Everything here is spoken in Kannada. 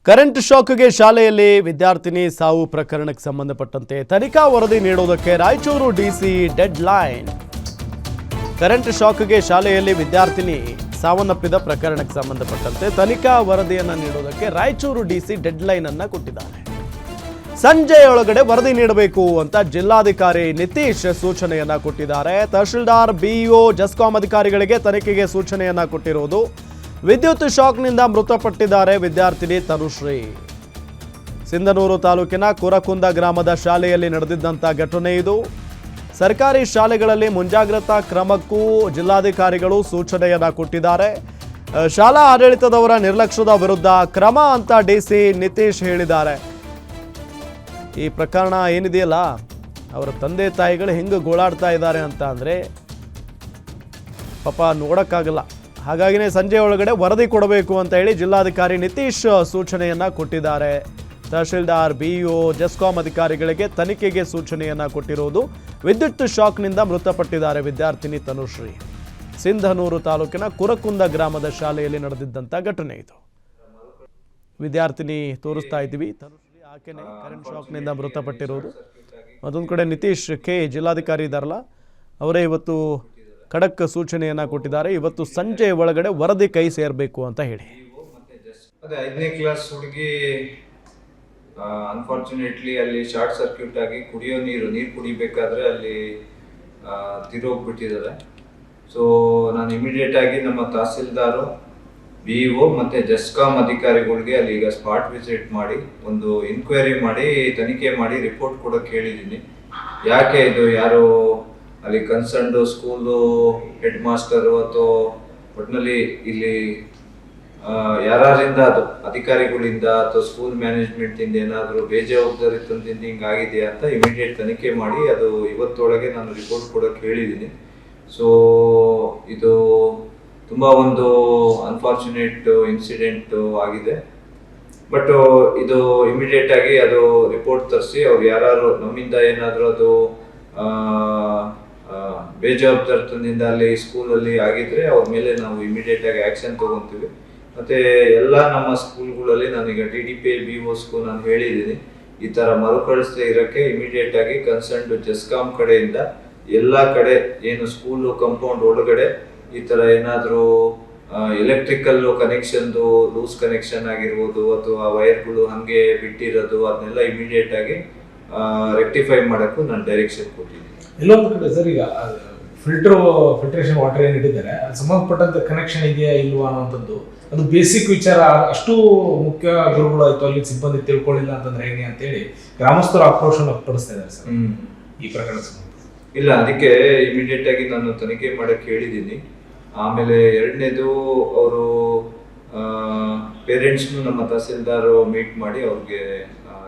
ಕರೆಂಟ್ ಶಾಕ್ಗೆ ಶಾಲೆಯಲ್ಲಿ ವಿದ್ಯಾರ್ಥಿನಿ ಸಾವು ಪ್ರಕರಣಕ್ಕೆ ಸಂಬಂಧಪಟ್ಟಂತೆ ತನಿಖಾ ವರದಿ ನೀಡುವುದಕ್ಕೆ Raichur DC deadline. Current ಶಾಕ್ಗೆ ಶಾಲೆಯಲ್ಲಿ ವಿದ್ಯಾರ್ಥಿನಿ ಸಾವನ್ನಪ್ಪಿದ ಪ್ರಕರಣಕ್ಕೆ ಸಂಬಂಧಪಟ್ಟಂತೆ ತನಿಖಾ ವರದಿಯನ್ನು ನೀಡುವುದಕ್ಕೆ ರಾಯಚೂರು ಡಿಸಿ ಡೆಡ್ ಲೈನ್ ಅನ್ನು ಕೊಟ್ಟಿದ್ದಾರೆ. ಸಂಜೆಯೊಳಗಡೆ ವರದಿ ನೀಡಬೇಕು ಅಂತ ಜಿಲ್ಲಾಧಿಕಾರಿ ನಿತೀಶ್ ಸೂಚನೆಯನ್ನ ಕೊಟ್ಟಿದ್ದಾರೆ. ತಹಶೀಲ್ದಾರ್ ಬಿಇಒ ಜೆಸ್ಕಾಂ ಅಧಿಕಾರಿಗಳಿಗೆ ತನಿಖೆಗೆ ಸೂಚನೆಯನ್ನ ಕೊಟ್ಟಿರುವುದು. ವಿದ್ಯುತ್ ಶಾಕ್ನಿಂದ ಮೃತಪಟ್ಟಿದ್ದಾರೆ ವಿದ್ಯಾರ್ಥಿನಿ ತನುಶ್ರೀ. ಸಿಂಧನೂರು ತಾಲೂಕಿನ ಕುರಕುಂದ ಗ್ರಾಮದ ಶಾಲೆಯಲ್ಲಿ ನಡೆದಿದ್ದಂಥ ಘಟನೆ ಇದು. ಸರ್ಕಾರಿ ಶಾಲೆಗಳಲ್ಲಿ ಮುಂಜಾಗ್ರತಾ ಕ್ರಮಕ್ಕೂ ಜಿಲ್ಲಾಧಿಕಾರಿಗಳು ಸೂಚನೆಯನ್ನ ಕೊಟ್ಟಿದ್ದಾರೆ. ಶಾಲಾ ಆಡಳಿತದವರ ನಿರ್ಲಕ್ಷ್ಯದ ವಿರುದ್ಧ ಕ್ರಮ ಅಂತ ಡಿಸಿ ನಿತೀಶ್ ಹೇಳಿದ್ದಾರೆ. ಈ ಪ್ರಕರಣ ಏನಿದೆಯಲ್ಲ, ಅವರ ತಂದೆ ತಾಯಿಗಳು ಹೆಂಗೆ ಗೋಳಾಡ್ತಾ ಇದ್ದಾರೆ ಅಂತ ಅಂದರೆ ಪಾಪ ನೋಡೋಕ್ಕಾಗಲ್ಲ. ಹಾಗಾಗಿನೇ ಸಂಜೆ ಒಳಗಡೆ ವರದಿ ಕೊಡಬೇಕು ಅಂತ ಹೇಳಿ ಜಿಲ್ಲಾಧಿಕಾರಿ ನಿತೀಶ್ ಸೂಚನೆಯನ್ನ ಕೊಟ್ಟಿದ್ದಾರೆ. ತಹಶೀಲ್ದಾರ್ ಬಿಇಒ ಜೆಸ್ಕಾಂ ಅಧಿಕಾರಿಗಳಿಗೆ ತನಿಖೆಗೆ ಸೂಚನೆಯನ್ನ ಕೊಟ್ಟಿರುವುದು. ವಿದ್ಯುತ್ ಶಾಕ್ನಿಂದ ಮೃತಪಟ್ಟಿದ್ದಾರೆ ವಿದ್ಯಾರ್ಥಿನಿ ತನುಶ್ರೀ. ಸಿಂಧನೂರು ತಾಲೂಕಿನ ಕುರಕುಂದ ಗ್ರಾಮದ ಶಾಲೆಯಲ್ಲಿ ನಡೆದಿದ್ದಂಥ ಘಟನೆ ಇದು. ವಿದ್ಯಾರ್ಥಿನಿ ತೋರಿಸ್ತಾ ಇದ್ದೀವಿ. ತನುಶ್ರೀ ಆಕೆನೆ ಕರೆಂಟ್ ಶಾಕ್ನಿಂದ ಮೃತಪಟ್ಟಿರುವುದು. ಮತ್ತೊಂದು ಕಡೆ ನಿತೀಶ್ ಕೆ ಜಿಲ್ಲಾಧಿಕಾರಿ ಇದ್ದಾರಲ್ಲ, ಅವರೇ ಇವತ್ತು ಖಡಕ್ ಸೂಚನೆಯನ್ನ ಕೊಟ್ಟಿದ್ದಾರೆ. ಇವತ್ತು ಸಂಜೆ ಒಳಗಡೆ ವರದಿ ಕೈ ಸೇರಬೇಕು ಅಂತ ಹೇಳಿ. ಅದೇ 5ನೇ ಕ್ಲಾಸ್ ಹುಡುಗಿ ಅನ್ಫಾರ್ಚುನೇಟ್ಲಿ ಅಲ್ಲಿ ಶಾರ್ಟ್ ಸರ್ಕ್ಯೂಟ್ ಆಗಿ ಕುಡಿಯೋ ನೀರು ಕುಡಿಬೇಕಾದ್ರೆ ಅಲ್ಲಿ ತಿರೋಗ್ಬಿಟ್ಟಿದ್ದಾರೆ. ಸೊ ನಾನು ಇಮಿಡಿಯೇಟ್ ಆಗಿ ನಮ್ಮ ತಹಸೀಲ್ದಾರು ಬಿಇಒ ಮತ್ತು ಜೆಸ್ಕಾಂ ಅಧಿಕಾರಿಗಳಿಗೆ ಅಲ್ಲಿ ಈಗ ಸ್ಪಾಟ್ ವಿಸಿಟ್ ಮಾಡಿ ಒಂದು ಇನ್ಕ್ವೈರಿ ಮಾಡಿ ತನಿಖೆ ಮಾಡಿ ರಿಪೋರ್ಟ್ ಕೊಡೋಕೆ ಹೇಳಿದ್ದೀನಿ. ಯಾಕೆ ಇದು ಯಾರು ಅಲ್ಲಿ ಕನ್ಸರ್ನ್ಡ್ ಸ್ಕೂಲು ಹೆಡ್ ಮಾಸ್ಟರು ಅಥವಾ ಒಟ್ಟಿನಲ್ಲಿ ಇಲ್ಲಿ ಯಾರಿಂದ ಅದು ಅಧಿಕಾರಿಗಳಿಂದ ಅಥವಾ ಸ್ಕೂಲ್ ಮ್ಯಾನೇಜ್ಮೆಂಟಿಂದ ಏನಾದರೂ ಬೇಜವಾಬ್ದಾರಿತನದಿಂದ ಹಿಂಗಾಗಿದೆಯಾ ಅಂತ ಇಮಿಡಿಯೇಟ್ ತನಿಖೆ ಮಾಡಿ ಅದು ಇವತ್ತೊಳಗೆ ನಾನು ರಿಪೋರ್ಟ್ ಕೊಡೋಕೆ ಹೇಳಿದ್ದೀನಿ. ಸೊ ಇದು ತುಂಬ ಒಂದು ಅನ್ಫಾರ್ಚುನೇಟ್ ಇನ್ಸಿಡೆಂಟ್ ಆಗಿದೆ. ಬಟ್ ಇದು ಇಮಿಡಿಯೇಟ್ ಆಗಿ ಅದು ರಿಪೋರ್ಟ್ ತರಿಸಿ ಅವ್ರು ಯಾರು ನಮ್ಮಿಂದ ಏನಾದರೂ ಅದು ಬೇಜವಾಬ್ದಾರಿತನದಿಂದ ಅಲ್ಲಿ ಸ್ಕೂಲಲ್ಲಿ ಆಗಿದ್ರೆ ಅವ್ರ ಮೇಲೆ ನಾವು ಇಮಿಡಿಯೇಟ್ ಆಗಿ ಆ್ಯಕ್ಷನ್ ತೊಗೊತೀವಿ. ಮತ್ತು ಎಲ್ಲ ನಮ್ಮ ಸ್ಕೂಲ್ಗಳಲ್ಲಿ ನಾನೀಗ DDPI BOಸ್ಗೂ ನಾನು ಹೇಳಿದ್ದೀನಿ, ಈ ಥರ ಮರುಕಳಿಸದೇ ಇರೋಕ್ಕೆ ಇಮಿಡಿಯೇಟ್ ಆಗಿ ಕನ್ಸರ್ನ್ಡ್ ಜೆಸ್ಕಾಂ ಕಡೆಯಿಂದ ಎಲ್ಲ ಕಡೆ ಏನು ಸ್ಕೂಲು ಕಂಪೌಂಡ್ ಒಳಗಡೆ ಈ ಥರ ಏನಾದರೂ ಎಲೆಕ್ಟ್ರಿಕಲ್ ಕನೆಕ್ಷನ್ದು ಲೂಸ್ ಕನೆಕ್ಷನ್ ಆಗಿರ್ಬೋದು ಅಥವಾ ವೈರ್ಗಳು ಹಾಗೆ ಬಿಟ್ಟಿರೋದು ಅದನ್ನೆಲ್ಲ ಇಮಿಡಿಯೇಟ್ ಆಗಿ ರೆಕ್ಟಿಫೈ ಮಾಡೋಕ್ಕೂ ನಾನು ಡೈರೆಕ್ಷನ್ ಕೊಟ್ಟಿದ್ದೀನಿ. ಎಲ್ಲೊಂದು ಕಡೆ ಸರ್, ಈಗ ಫಿಲ್ಟ್ರೇಷನ್ ವಾಟರ್ ಏನು ಇಟ್ಟಿದ್ದಾರೆ ಅದು ಸಂಬಂಧಪಟ್ಟಂತ ಕನೆಕ್ಷನ್ ಇದೆಯಾ ಇಲ್ವಾ ಅನ್ನೋಂಥದ್ದು ಅದು ಬೇಸಿಕ್ ವಿಚಾರ. ಅಷ್ಟು ಮುಖ್ಯ ಗುರುಗಳಾಯ್ತು ಅಲ್ಲಿ ಸಿಬ್ಬಂದಿ ತಿಳ್ಕೊಳ್ಳಿಲ್ಲ ಅಂತಂದ್ರೆ ಹೇಗೆ ಅಂತೇಳಿ ಗ್ರಾಮಸ್ಥರು ಆಕ್ರೋಶ ವ್ಯಕ್ತಪಡಿಸ್ತಾ ಇದ್ದಾರೆ ಸರ್ ಈ ಪ್ರಕರಣ. ಇಲ್ಲ, ಅದಕ್ಕೆ ಇಮಿಡಿಯೇಟ್ ಆಗಿ ನಾನು ತನಿಖೆ ಮಾಡಕ್ಕೆ ಹೇಳಿದ್ದೀನಿ. ಆಮೇಲೆ ಎರಡನೇದು ಅವರು ಪೇರೆಂಟ್ಸ್ನು ನಮ್ಮ ತಹಸೀಲ್ದಾರ್ ಮೀಟ್ ಮಾಡಿ ಅವ್ರಿಗೆ